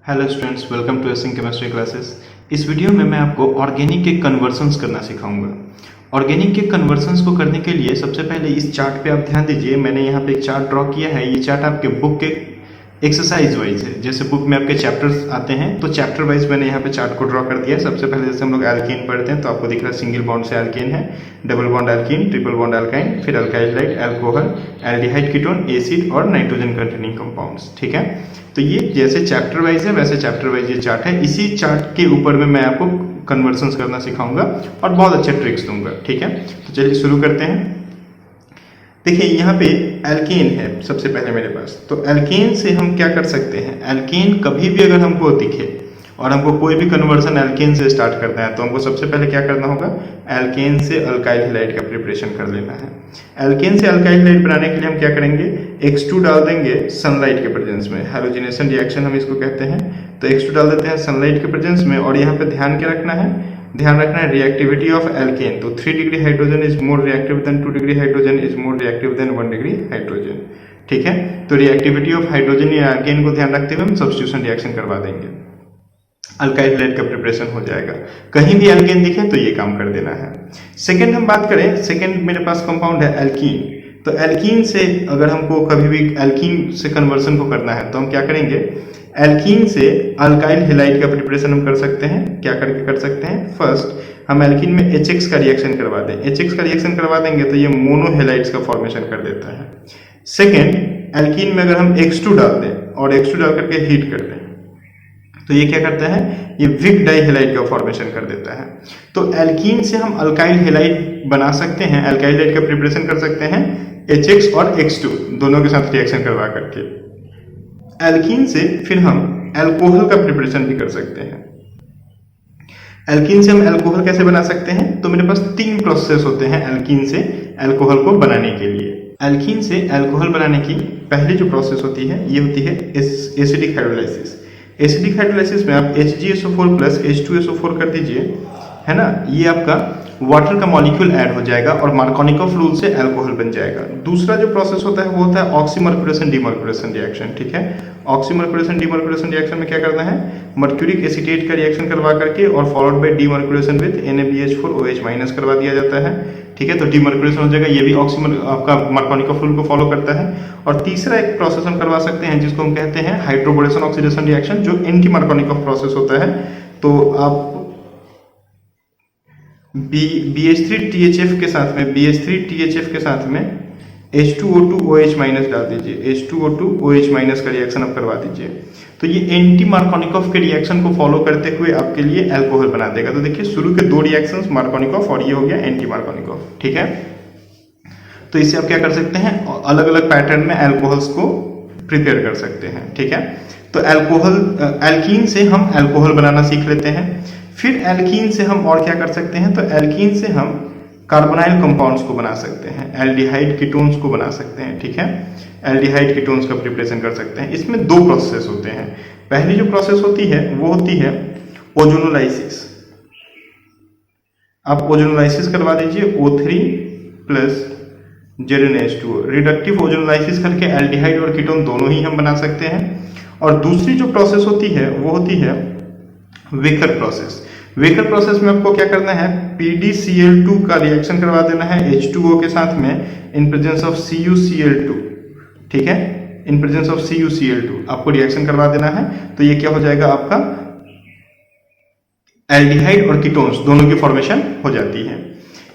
Hello students, welcome to acing chemistry classes. इस video में मैं आपको ऑर्गेनिक के कन्वर्सन्स करना सिखाऊंगा। ऑर्गेनिक के कन्वर्सन्स को करने के लिए सबसे पहले इस चार्ट पे आप ध्यान दीजिए। मैंने यहाँ पे एक चार्ट ड्रॉ किया है। ये चार्ट आपके बुक के एक्सरसाइज वाइज है। जैसे बुक में आपके चैप्टर्स आते हैं तो चैप्टर वाइज मैंने यहाँ पे चार्ट को ड्रॉ कर दिया है। सबसे पहले जैसे हम लोग एल्केन पढ़ते हैं तो आपको दिख रहा है सिंगल बॉन्ड से एल्केन है, double bond alkene, triple bond alkyne, फिर अल्काइलाइड, अल्कोहल, एल्डिहाइड, कीटोन, एसिड और नाइट्रोजन कंटेनिंग कंपाउंड्स। ठीक है, तो ये जैसे चैप्टर वाइज है वैसे चैप्टर वाइज ये चार्ट है। इसी चार्ट के ऊपर में मैं आपको कन्वर्सन्स करना सिखाऊंगा और बहुत अच्छे ट्रिक्स दूंगा। ठीक है, तो चलिए शुरू करते हैं। देखिए यहाँ पे एल्केन है सबसे पहले मेरे पास। तो एल्केन से हम क्या कर सकते हैं, एल्केन कभी भी अगर हमको दिखे और हमको कोई भी कन्वर्सन एल्केन से स्टार्ट करना है तो हमको सबसे पहले क्या करना होगा, एल्केन से अल्काइल हैलाइड का प्रिपरेशन कर लेना है। एल्केन से अल्काइल हैलाइड बनाने के लिए हम क्या करेंगे, X2 डाल देंगे सनलाइट के प्रेजेंस में। हैलोजिनेशन रिएक्शन हम इसको कहते हैं। तो X2 डाल देते हैं सनलाइट के प्रेजेंस में और यहाँ पे ध्यान रखना है रिएक्टिविटी ऑफ एल्केन। तो 3 degree hydrogen is more reactive than 2 degree hydrogen is more reactive than 1 degree hydrogen. ठीक है, तो रिएक्टिविटी ऑफ हाइड्रोजन या एल्केन को ध्यान रखते हुए हम सब्स्टिट्यूशन रिएक्शन करवा देंगे, अल्काइल हैलाइड का प्रिपरेशन हो जाएगा। कहीं भी एल्केन दिखे तो ये काम कर देना है। सेकंड हम बात करें, सेकंड मेरे पास कंपाउंड है एल्कीन। तो एल्कीन से अगर हमको कभी भी एल्कीन से कन्वर्सन को करना है तो हम क्या करेंगे, एल्कीन से अल्काइल हैलाइड का प्रिपरेशन हम कर सकते हैं। क्या करके कर सकते हैं, फर्स्ट हम एल्कीन में HX का रिएक्शन करवा दें। HX का रिएक्शन करवा देंगे तो ये मोनो हैलाइड्स का फॉर्मेशन कर देता है। सेकेंड, एल्कीन में अगर हम X2 डाल दें और X2 डाल करके हीट कर दें तो ये क्या करता है, ये विक डाइहैलाइड का फॉर्मेशन कर देता है। तो एल्कीन से हम अल्काइल हैलाइड बना सकते हैं, अल्काइल हैलाइड का प्रिपरेशन कर सकते हैं HX और X2 दोनों के साथ रिएक्शन करवा करके। एल्कीन से फिर हम अल्कोहल का प्रिपरेशन भी कर सकते हैं। एल्कीन से हम अल्कोहल कैसे बना सकते हैं, तो मेरे पास 3 प्रोसेस होते हैं एल्कीन से अल्कोहल को बनाने के लिए। एल्कीन से अल्कोहल बनाने की पहली जो प्रोसेस होती है ये होती है एसिडिक हाइड्रोलाइसिस। एसिडिक हाइड्रोलाइसिस में आप HgSO4 प्लस H2SO4 कर दीजिए, है ना। ये आपका वाटर का मॉलिक्यूल ऐड हो जाएगा और मार्कोनिकॉफ रूल से अल्कोहल बन जाएगा। दूसरा जो प्रोसेस होता है वो होता है ऑक्सीमर्क्यूरेशन डीमर्क्यूरेशन रिएक्शन। ठीक है, ऑक्सीमर्क्यूरेशन डीमर्क्यूरेशन रिएक्शन में क्या करना है, मर्क्यूरिक एसीटेट का रिएक्शन करवा करके और followed by demercuration with NaBH4OH- करवा दिया जाता है। ठीक है, तो डीमर्क्यूरेशन हो जाएगा। ये भी आपका मार्कोनिकॉफ रूल को फॉलो करता है। और तीसरा एक प्रोसेस हम करवा सकते हैं जिसको हम कहते हैं हाइड्रोबोरेशन ऑक्सीडेशन रिएक्शन, जो एंटी मार्कोनिकॉफ प्रोसेस होता है। तो आप BH3THF के साथ में H2O2OH- डाल दीजिए। H2O2OH- का रिएक्शन आप करवा दीजिए। तो ये एंटी मार्कोनिकॉफ के रिएक्शन को फॉलो करते हुए आपके लिए अल्कोहल बना देगा। तो देखिए शुरू के 2 रिएक्शंस मार्कोनिकॉफ और ये हो गया एंटी मार्कोनिकॉफ। ठीक है, तो इससे आप क्या कर सकते हैं, अलग अलग पैटर्न में अल्कोहल्स को प्रिपेयर कर सकते हैं। ठीक है, तो एल्कीन से हम अल्कोहल बनाना सीख लेते हैं। फिर एल्कीन से हम और क्या कर सकते हैं, तो एल्कीन से हम कार्बोनाइल कंपाउंड्स को बना सकते हैं, एल्डिहाइड कीटोन्स को बना सकते हैं। ठीक है, एल्डिहाइड कीटोन्स का प्रिपरेशन कर सकते हैं। इसमें 2 प्रोसेस होते हैं। पहली जो प्रोसेस होती है वो होती है ओजोनोलाइसिस। आप ओजोनोलाइसिस करवा दीजिए O3 plus ZnH2O। Reductive ozonolysis करके एल्डिहाइड और कीटोन दोनों ही हम बना सकते हैं। और दूसरी जो प्रोसेस होती है वो होती है वेकर प्रोसेस। वेकर प्रोसेस में आपको क्या करना है, PdCl2 का रिएक्शन करवा देना है H2O के साथ में इन प्रेजेंस ऑफ CuCl2। ठीक है, इन प्रेजेंस ऑफ CuCl2 आपको रिएक्शन करवा देना है। तो ये क्या हो जाएगा, आपका एल्डिहाइड और कीटोन्स दोनों की फॉर्मेशन हो जाती है।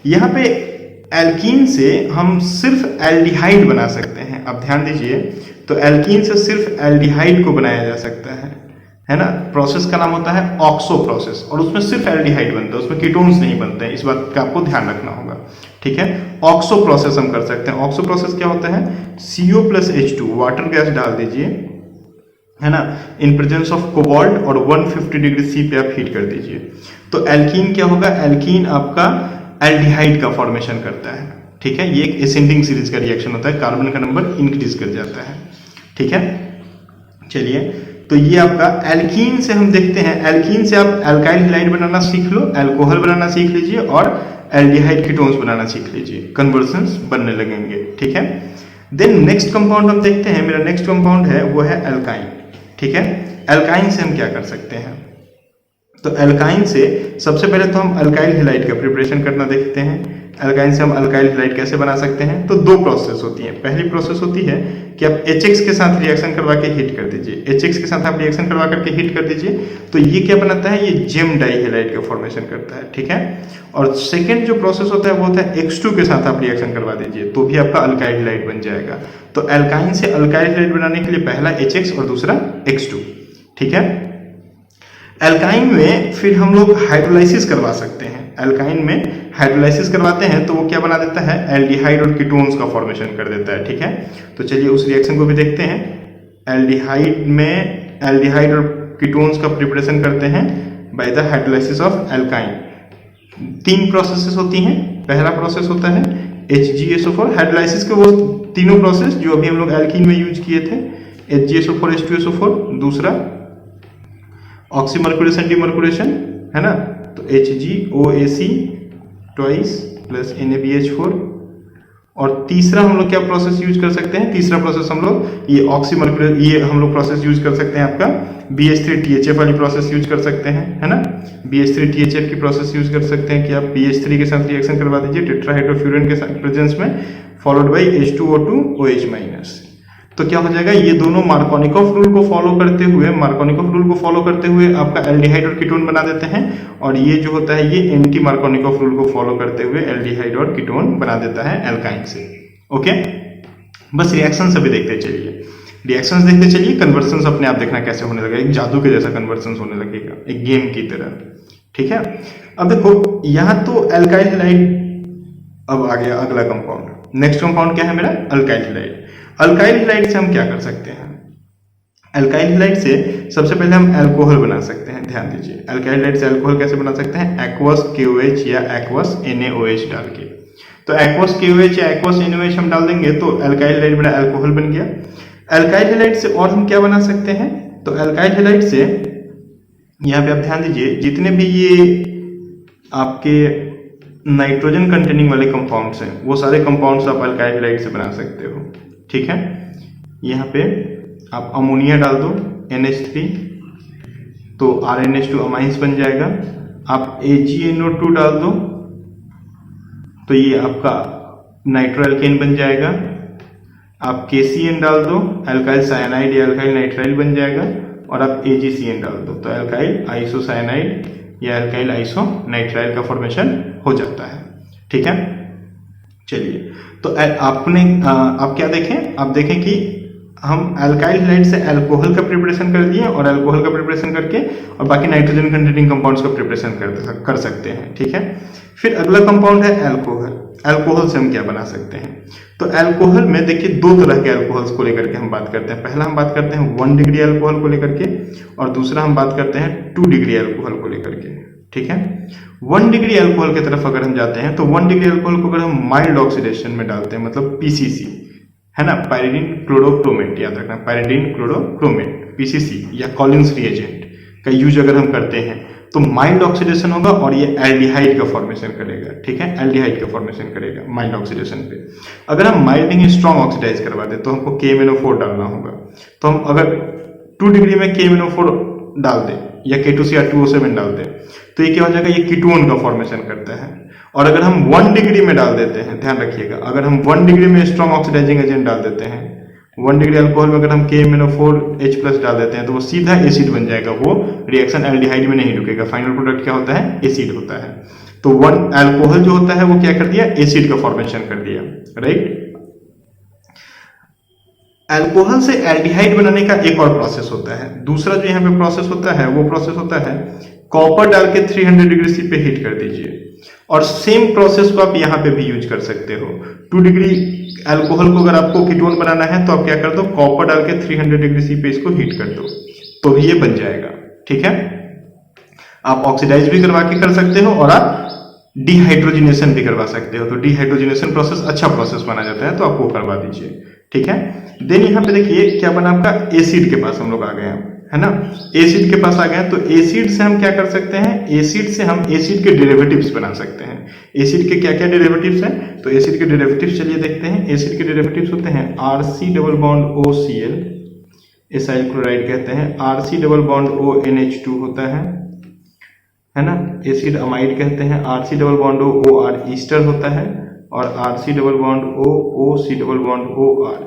यहाँ पे एल्कीन से हम सिर्फ एल्डिहाइड बना सकते हैं। अब ध्यान दीजिए, तो एल्कीन से सिर्फ एल्डिहाइड को बनाया जा सकता है ना। प्रोसेस का नाम होता है ऑक्सो प्रोसेस और उसमें सिर्फ एल्डिहाइड बनता है, उसमें कीटोन्स नहीं बनते हैं। इस बात का आपको ध्यान रखना होगा। ठीक है, ऑक्सो प्रोसेस हम कर सकते हैं। ऑक्सो प्रोसेस क्या होता है, CO plus H2 water gas डाल दीजिए, है ना, इन प्रेजेंस ऑफ कोबाल्ट और 150 डिग्री C पे आप हीट कर दीजिए। तो एल्कीन क्या होगा, एल्कीन आपका एल्डिहाइड का फॉर्मेशन करता है। ठीक है, ये एक एसेंडिंग सीरीज का रिएक्शन होता है, कार्बन का नंबर इंक्रीज कर जाता है। ठीक है, चलिए, तो ये आपका एल्कीन से हम देखते हैं। एल्कीन से आप अल्काइल हैलाइड बनाना सीख लो, अल्कोहल बनाना सीख लीजिए और एल्डिहाइड कीटोन्स बनाना सीख लीजिए, कन्वर्सन्स बनने लगेंगे। ठीक है, देन नेक्स्ट कंपाउंड हम देखते हैं। मेरा नेक्स्ट कंपाउंड है वो है अल्काइन। ठीक है, एल्काइन से हम क्या कर सकते हैं? तो एल्काइन से सबसे पहले तो हम अल्काइल हैलाइड का प्रिपरेशन करना देखते हैं। एल्काइन से हम अल्काइल हैलाइड कैसे बना सकते हैं? तो दो प्रोसेस होती है। पहली प्रोसेस होती है कि आप HX के साथ रिएक्शन करवा के हीट कर दीजिए। HX के साथ आप रिएक्शन करवा करके हीट कर दीजिए तो ये क्या बनाता है? ये जेम डाई हैलाइड का फॉर्मेशन करता है, ठीक है। और सेकेंड जो प्रोसेस होता है वो होता है X2 के साथ आप रिएक्शन करवा दीजिए तो भी आपका अल्काइल हैलाइड बन जाएगा। तो एल्काइन से अल्काइल हैलाइड बनाने के लिए पहला HX और दूसरा X2, ठीक है। एल्काइन में फिर हम लोग हाइड्रोलाइसिस करवा सकते हैं। एल्काइन में हाइड्रोलाइसिस करवाते हैं तो वो क्या बना देता है? एल्डिहाइड और कीटोन्स का फॉर्मेशन कर देता है, ठीक है। तो चलिए उस रिएक्शन को भी देखते हैं। एल्डिहाइड में एल्डिहाइड और कीटोन्स का प्रिपरेशन करते हैं by the hydrolysis of alkyne. तीन प्रोसेसेस होती हैं। पहला प्रोसेस होता है HgSO4 हाइड्रोलाइसिस के, वो तीनों प्रोसेस जो अभी हम लोग एल्कीन में यूज किए थे, HgSO4 H2SO4, दूसरा ऑक्सीमर्कुरेशन डिमर्कुरेशन, है ना, तो HgOAc ट्वाइस प्लस NaBH4। और तीसरा हम लोग क्या प्रोसेस यूज कर सकते हैं? तीसरा प्रोसेस हम लोग ये हम लोग प्रोसेस यूज कर सकते हैं, आपका BH3THF वाली प्रोसेस यूज कर सकते हैं, है ना। BH3THF की प्रोसेस यूज कर सकते हैं कि आप BH3 के साथ रिएक्शन करवा दीजिए टेट्राहाइड्रोफ्यूरन के साथ प्रेजेंस में, फॉलोड बाय H2O2OH-। तो क्या हो जाएगा? ये दोनों मार्कोनिकॉफ रूल को फॉलो करते हुए आपका एल्डिहाइड और कीटोन बना देते हैं। और ये जो होता है ये एंटी मार्कोनिकॉफ रूल को फॉलो करते हुए एल्डिहाइड और कीटोन बना देता है एल्काइन से। ओके, बस रिएक्शंस अभी देखते चलिए। रिएक्शंस देखते चलिए, कन्वर्सन्स अपने आप देखना कैसे होने लगेगा। एक जादू के जैसा कन्वर्सन्स होने लगेगा, एक गेम की तरह, ठीक है। अब देखो यहाँ तो एल्काइल हैलाइड अब आ गया अगला कंपाउंड। नेक्स्ट कंपाउंड क्या है मेरा? Alkyl halide. अल्काइल हैलाइड से हम क्या कर सकते हैं? अल्काइल हैलाइड से सबसे पहले हम अल्कोहल बना सकते हैं। ध्यान दीजिए, अल्काइल हैलाइड से अल्कोहल कैसे बना सकते हैं? एक्वस KOH या एक्वस NaOH डाल के। तो एक्वस KOH या एक्वस NaOH हम डाल देंगे तो अल्काइल हैलाइड बना, अल्कोहल बन गया। अल्काइल हैलाइड से और हम क्या बना सकते हैं? तो अल्काइल हैलाइड से यहाँ पे आप ध्यान दीजिए, जितने भी ये आपके नाइट्रोजन कंटेनिंग वाले कंपाउंड्स हैं वो सारे कंपाउंड्स आप अल्काइल हैलाइड से बना सकते हो, ठीक है। यहाँ पे आप अमोनिया डाल दो NH3 तो RNH2 अमाइंस बन जाएगा। आप AgNO2 डाल दो तो ये आपका नाइट्रोएल्केन बन जाएगा। आप KCN डाल दो, अल्काइल साइनाइड या अल्काइल नाइट्राइल बन जाएगा। और आप AgCN डाल दो तो अल्काइल आइसोसाइनाइड या अल्काइल आइसोनाइट्राइल का फॉर्मेशन हो जाता है, ठीक है। चलिए, तो आप क्या देखें? आप देखें कि हम अल्काइल हैलाइड से अल्कोहल का प्रिपरेशन कर दिए और अल्कोहल का प्रिपरेशन करके और बाकी नाइट्रोजन कंटेनिंग कंपाउंड्स का प्रिपरेशन कर सकते हैं, ठीक है। फिर अगला कंपाउंड है अल्कोहल। अल्कोहल से हम क्या बना सकते हैं? तो अल्कोहल में देखिए दो तरह के अल्कोहल्स को लेकर के हम बात करते हैं। पहला हम बात करते हैं 1 डिग्री अल्कोहल को लेकर के और दूसरा हम बात करते हैं 2 डिग्री अल्कोहल को लेकर के, ठीक है। 1 डिग्री अल्कोहल की तरफ अगर हम जाते हैं तो 1 डिग्री अल्कोहल को अगर हम माइल्ड ऑक्सीडेशन में डालते हैं, मतलब PCC, है ना, पायरिडीन क्लोरोक्रोमेट, याद रखना, पायरिडीन क्लोरोक्रोमेट PCC या कॉलिन्स रिएजेंट का यूज अगर हम करते हैं तो माइल्ड ऑक्सीडेशन होगा और ये एल्डिहाइड का फॉर्मेशन करेगा, ठीक है। एल्डिहाइड का फॉर्मेशन करेगा माइल्ड ऑक्सीडेशन पे। अगर हम माइल्ड नहीं स्ट्रॉन्ग ऑक्सीडाइज करवा दे तो हमको KMnO4 डालना होगा। तो हम अगर 2 डिग्री में KMnO4 डाल दें या K2Cr2O7 डाल दें तो ये क्या हो जाएगा? ये कीटोन का फॉर्मेशन करता है। और अगर हम 1 डिग्री में डाल देते हैं, ध्यान रखिएगा, अगर हम 1 डिग्री में स्ट्रॉन्ग ऑक्सीडाइजिंग एजेंट डाल देते हैं, 1 डिग्री अल्कोहल में अगर हम KMnO4H+ डाल देते हैं तो वो सीधा एसिड बन जाएगा। वो रिएक्शन एल्डिहाइड में नहीं रुकेगा, फाइनल प्रोडक्ट क्या होता है? एसिड होता है। तो 1 अल्कोहल जो होता है वो क्या कर दिया? एसिड का फॉर्मेशन कर दिया, राइट। अल्कोहल से एल्डिहाइड बनाने का एक और प्रोसेस होता है। दूसरा जो यहाँ पे प्रोसेस होता है वो प्रोसेस होता है कॉपर डाल के 300 डिग्री सी पे हीट कर दीजिए। और सेम प्रोसेस को आप यहाँ पे भी यूज कर सकते हो। 2 डिग्री अल्कोहल को अगर आपको कीटोन बनाना है तो आप क्या कर दो? कॉपर डाल के 300 डिग्री सी पे इसको हीट कर दो तो भी ये बन जाएगा, ठीक है। आप ऑक्सीडाइज भी करवा के कर सकते हो और आप डिहाइड्रोजिनेशन भी करवा सकते हो। तो डिहाइड्रोजिनेशन प्रोसेस अच्छा प्रोसेस माना जाता है तो आप वो करवा दीजिए, ठीक है। देन यहाँ पे देखिए क्या बना आपका? एसिड के पास हम लोग आ गए हैं, है ना। एसिड के पास आ गए तो एसिड से हम क्या कर सकते हैं? एसिड से हम एसिड के डेरिवेटिव्स बना सकते हैं। एसिड के क्या क्या डेरिवेटिव्स हैं? तो एसिड के डेरिवेटिव्स चलिए देखते हैं। एसिड के डेरिवेटिव्स होते हैं RC double bond OCl acyl chloride कहते हैं। आरसी डबल बॉन्ड ओ NH2 होता है ना। एसिड अमाइड कहते हैं। RC double bond O OR ester होता है। और RC double bond O OC double bond OR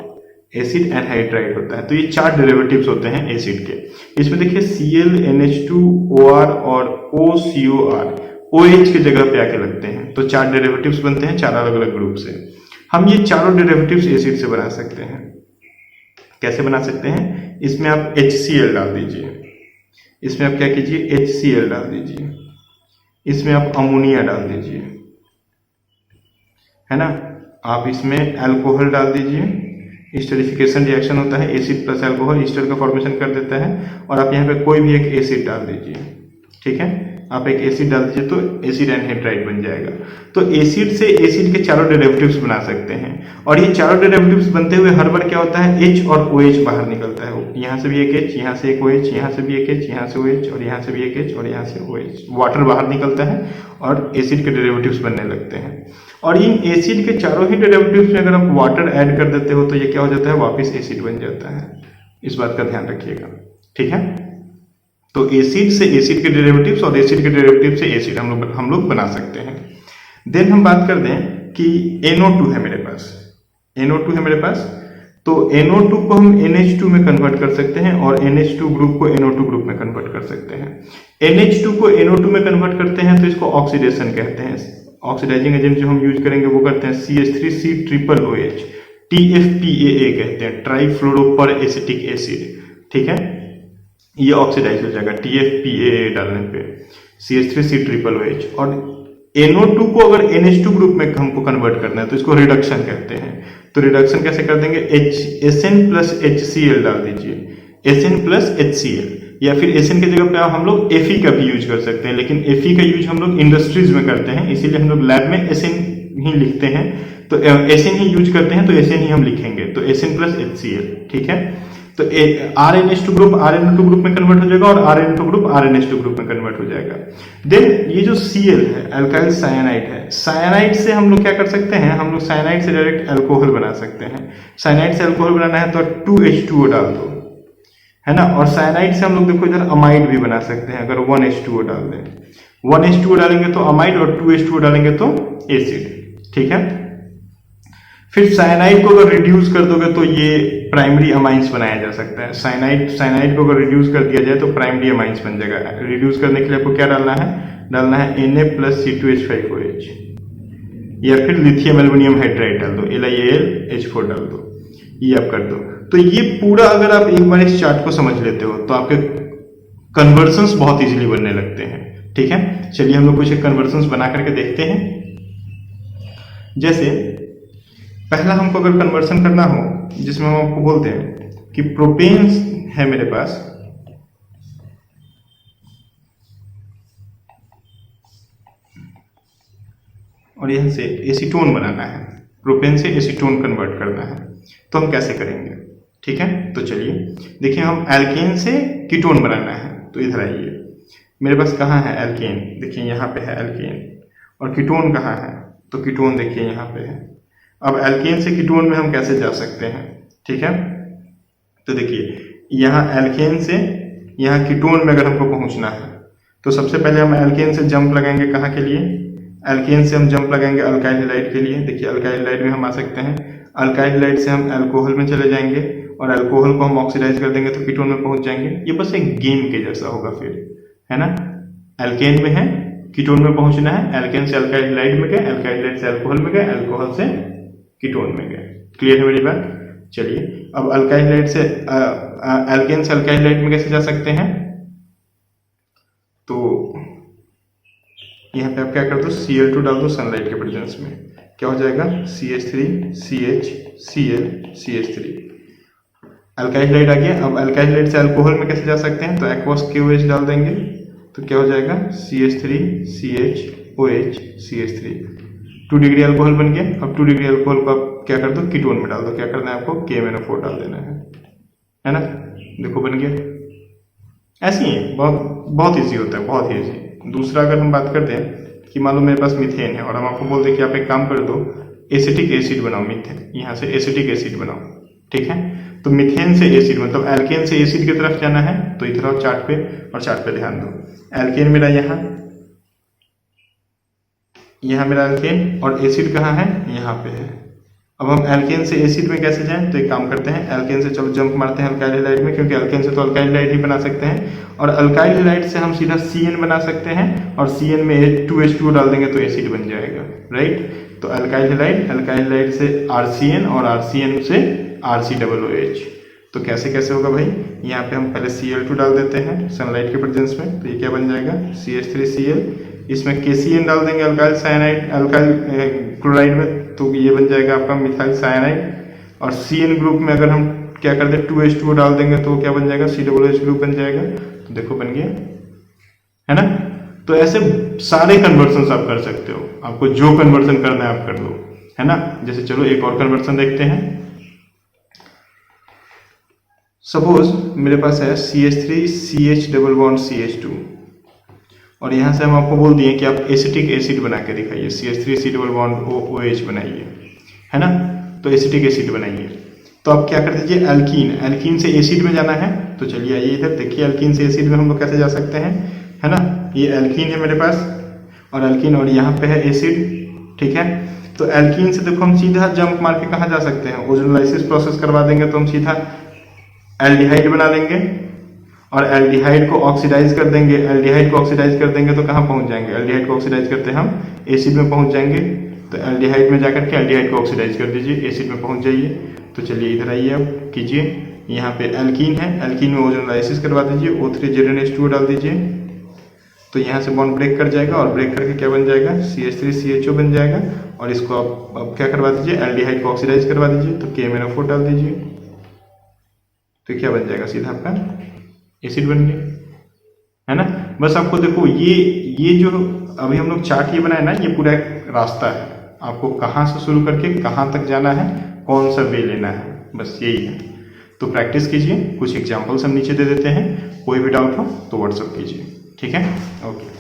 acid anhydride होता है। तो ये 4 डेरिवेटिव्स होते हैं एसिड के। इसमें देखिए Cl NH2 OR और OCOR OH की जगह पे आके लगते हैं, तो 4 डेरिवेटिव्स बनते हैं 4 अलग अलग ग्रुप से। हम ये चारों डेरिवेटिव्स एसिड से बना सकते हैं। कैसे बना सकते हैं? इसमें आप HCl डाल दीजिए, इसमें आप क्या कीजिए HCl डाल दीजिए, इसमें आप अमोनिया डाल दीजिए, है ना। आप इसमें अल्कोहल डाल दीजिए, एस्टरिफिकेशन रिएक्शन होता है, एसिड प्लस अल्कोहल ईस्टर का फॉर्मेशन कर देता है। और आप यहाँ पे कोई भी एक एसिड डाल दीजिए, ठीक है। आप एक एसिड डाल दीजिए तो एसिड एनहाइड्राइड बन जाएगा। तो एसिड से एसिड के चारों डेरिवेटिव्स बना सकते हैं। और ये चारों डेरिवेटिव्स बनते हुए हर बार क्या होता है, H और OH बाहर निकलता है। यहाँ से भी एक H, यहाँ से एक OH, यहाँ से भी एक H, यहाँ से OH, और यहाँ से भी एक H, और यहाँ से OH। वाटर बाहर निकलता है और एसिड के डेरिवेटिव्स बनने लगते हैं। और इन एसिड के चारों ही डेरिवेटिव्स में अगर आप वाटर ऐड कर देते हो तो ये क्या हो जाता है, वापस एसिड बन जाता है। इस बात का ध्यान रखिएगा, ठीक है। तो एसिड से एसिड के डेरिवेटिव्स और एसिड के डेरिवेटिव से एसिड हम लोग बना सकते हैं। देन हम बात कर दें कि NO2 है मेरे पास, NO2 है मेरे पास, तो NO2 को हम NH2 में कन्वर्ट कर सकते हैं और NH2 ग्रुप को NO2 ग्रुप में कन्वर्ट कर सकते हैं। NH2 को NO2 में कन्वर्ट करते हैं तो इसको ऑक्सीडेशन कहते हैं। ऑक्सीडाइजिंग एजेंट जो हम यूज करेंगे वो करते हैं CH3COOH, TFPAA कहते हैं, ट्राइफ्लोरोपर एसिटिक एसिड, ठीक है। ये ऑक्सीडाइज हो जाएगा TFPAA डालने पे, CH3COOH। और NO2 को अगर NH2 ग्रुप में हमको कन्वर्ट करना है तो इसको रिडक्शन कहते हैं। तो रिडक्शन कैसे कर देंगे, SN प्लस HCl डाल दीजिए, SN प्लस HCl, या फिर SN की जगह पे हम लोग Fe का भी यूज कर सकते हैं। लेकिन Fe का यूज हम लोग इंडस्ट्रीज में करते हैं, इसीलिए हम लोग लैब में SN ही लिखते हैं। तो SN ही यूज करते हैं तो SN ही हम लिखेंगे, तो SN प्लस HCl, ठीक है। तो RNH2 ग्रुप RNO2 ग्रुप में कन्वर्ट हो जाएगा और RNO2 ग्रुप RNH2 ग्रुप में कन्वर्ट हो जाएगा। देन ये जो Cl है, अल्काइल साइनाइड है, साइनाइड से हम लोग क्या कर सकते हैं, हम लोग साइनाइड से डायरेक्ट अल्कोहल बना सकते हैं। साइनाइड से अल्कोहल बनाना है तो 2H2O डाल दो, है ना। और साइनाइड से हम लोग देखो इधर अमाइड भी बना सकते हैं, अगर 1H2O डाल दें, 1H2O डालेंगे तो अमाइड और 2H2O डालेंगे तो एसिड, ठीक है। फिर साइनाइड को अगर रिड्यूस कर दोगे तो ये प्राइमरी अमाइंस बनाया जा सकता है। साइनाइड को अगर रिड्यूस कर दिया जाए तो प्राइमरी अमाइंस बन जाएगा। रिड्यूस करने के लिए आपको क्या डालना है Na प्लस C2H5OH, या फिर लिथियम एल्युमिनियम हाइड्राइड डाल दो, LiAlH4 डाल दो, ये आप कर दो। तो ये पूरा अगर आप एक बार इस चार्ट को समझ लेते हो तो आपके कन्वर्सन्स बहुत इजीली बनने लगते हैं, ठीक है। चलिए हम लोग कुछ कन्वर्सन्स बना करके देखते हैं। जैसे पहला हमको अगर कन्वर्सन करना हो, जिसमें हम आपको बोलते हैं कि प्रोपेन है मेरे पास, और यहां से एसीटोन बनाना है, प्रोपेन से एसीटोन कन्वर्ट करना है, तो हम कैसे करेंगे, ठीक है। तो चलिए देखिए, हम एल्केन से कीटोन बनाना है, तो इधर आइए, मेरे पास कहाँ है एल्केन, देखिए यहाँ पे है एल्केन, और कीटोन कहाँ है, तो कीटोन देखिए यहाँ पे है। अब एल्केन से कीटोन में हम कैसे जा सकते हैं, ठीक है। तो देखिए यहाँ एल्केन से यहाँ कीटोन में अगर हमको पहुंचना है तो सबसे पहले हम एल्केन से जंप लगाएंगे, कहाँ के लिए, एल्केन से हम जंप लगाएंगे अल्काइल हैलाइड के लिए। देखिए अल्काइल हैलाइड में हम आ सकते हैं, अल्काइल हैलाइड से हम अल्कोहल में चले जाएंगे और अल्कोहल को हम ऑक्सीडाइज कर देंगे तो कीटोन में पहुंच जाएंगे। ये बस एक गेम के जैसा होगा फिर, है ना। एल्केन में है, कीटोन में पहुंचना है, एल्केन से अल्काइल हैलाइड में गए, अल्काइल हैलाइड से अल्कोहल में गए, अल्कोहल से कीटोन में गए। क्लियर है मेरी बात। चलिए अब अल्काइल हैलाइड से एल्केन से अल्काइल हैलाइड में कैसे जा सकते हैं, तो यहाँ पे आप क्या कर दो, Cl2 डाल दो सनलाइट के प्रेजेंस में, क्या हो जाएगा CH3 CH Cl CH3, alkyl halide आ गया। अब अल्काइल हैलाइड से अल्कोहल में कैसे जा सकते हैं, तो एक्वस KOH डाल देंगे, तो क्या हो जाएगा CH3 CH OH CH3, 2 degree alcohol बन गया। अब 2 डिग्री अल्कोहल को आप क्या कर दो, कीटोन में डाल दो, क्या करना है आपको, KMnO4 डाल देना है ना। देखो बन गया। ऐसे ही बहुत ईजी होता है, बहुत ईजी। दूसरा अगर हम बात करते हैं कि मान लो मेरे पास मीथेन है और हम आपको बोलते हैं कि आप एक काम कर दो, एसिटिक एसिड बनाओ, मीथेन यहाँ से एसिटिक एसिड बनाओ, ठीक है। तो मिथेन से एसिड मतलब एल्केन से एसिड की तरफ जाना है, तो इधर आओ चार्ट पे, और चार्ट पे ध्यान दो। एल्केन मेरा यहाँ मेरा एल्केन, और एसिड कहाँ है, यहाँ पे है। अब हम एल्केन से एसिड में कैसे जाएं, तो एक काम करते हैं, एल्केन से चलो जंप मारते हैं अल्काइल हैलाइड में, क्योंकि एल्केन से तो अल्काइल हैलाइड ही बना सकते हैं, और अल्काइल हैलाइड से हम सीधा CN बना सकते हैं, और CN में H2H2 डाल देंगे तो एसिड बन जाएगा, राइट। तो अल्काइल हैलाइड से RCN, और RCN से RCOOH। तो कैसे कैसे होगा भाई, यहाँ पे हम पहले Cl2 डाल देते हैं सनलाइट के प्रेजेंस में, तो ये क्या बन जाएगा, CH3Cl। इसमें KCN डाल देंगे अल्काइल साइनाइड, अल्काइल क्लोराइड में, तो ये बन जाएगा आपका मिथाइल साइनाइड। और CN ग्रुप में अगर हम क्या कर दे 2H2 डाल देंगे तो क्या बन जाएगा, COOH ग्रुप बन जाएगा। तो देखो बन गया, है ना। तो ऐसे सारे कन्वर्जन आप कर सकते हो, आपको जो कन्वर्जन करना है आप कर लो, है ना। जैसे चलो एक और कन्वर्जन देखते हैं। सपोज मेरे पास है CH3CH डबल बॉन्ड CH2, और यहाँ से हम आपको बोल दिए कि आप एसिटिक एसिड बना के दिखाइए, CH3C डबल बॉन्ड OH बनाइए, है ना। तो एसिटिक एसिड बनाइए, तो आप क्या कर दीजिए, एल्कीन से एसिड में जाना है। तो चलिए आइए इधर देखिए, एल्कीन से एसिड में हम लोग कैसे जा सकते हैं, है ना। ये एल्कीन है मेरे पास, और एल्कीन, और यहाँ पे है एसिड, ठीक है। तो एल्कीन से देखो हम सीधा जंप मार के कहाँ जा सकते हैं, ओजोनोलाइसिस प्रोसेस करवा देंगे तो हम सीधा एल्डिहाइड बना लेंगे, और एल्डिहाइड को ऑक्सीडाइज कर देंगे। एल्डिहाइड को ऑक्सीडाइज कर देंगे तो कहाँ पहुंच जाएंगे, एल्डिहाइड को ऑक्सीडाइज करते हम एसिड में पहुंच जाएंगे। तो एल्डिहाइड में जाकर के एल्डिहाइड को ऑक्सीडाइज कर दीजिए, एसिड में पहुंच जाइए। तो चलिए इधर आइए, अब कीजिए, यहाँ पे एल्कीन है, एल्कीन में ओजोनोलाइसिस करवा दीजिए, O3ZnH2 डाल दीजिए, तो यहाँ से बॉन्ड ब्रेक कर जाएगा, और ब्रेक करके क्या बन जाएगा, CH3CHO बन जाएगा। और इसको आप अब क्या करवा दीजिए, एल्डिहाइड को ऑक्सीडाइज करवा दीजिए, तो KMnO4 डाल दीजिए, तो क्या बन जाएगा, सीधा आपका एसिड बन गया, है ना। बस आपको देखो ये जो अभी हम लोग चार्ट ये बनाए ना, ये पूरा एक रास्ता है, आपको कहाँ से शुरू करके कहाँ तक जाना है, कौन सा वे लेना है, बस यही है। तो प्रैक्टिस कीजिए, कुछ एग्जांपल्स हम नीचे दे देते हैं, कोई भी डाउट हो तो व्हाट्सअप कीजिए, ठीक है, ओके।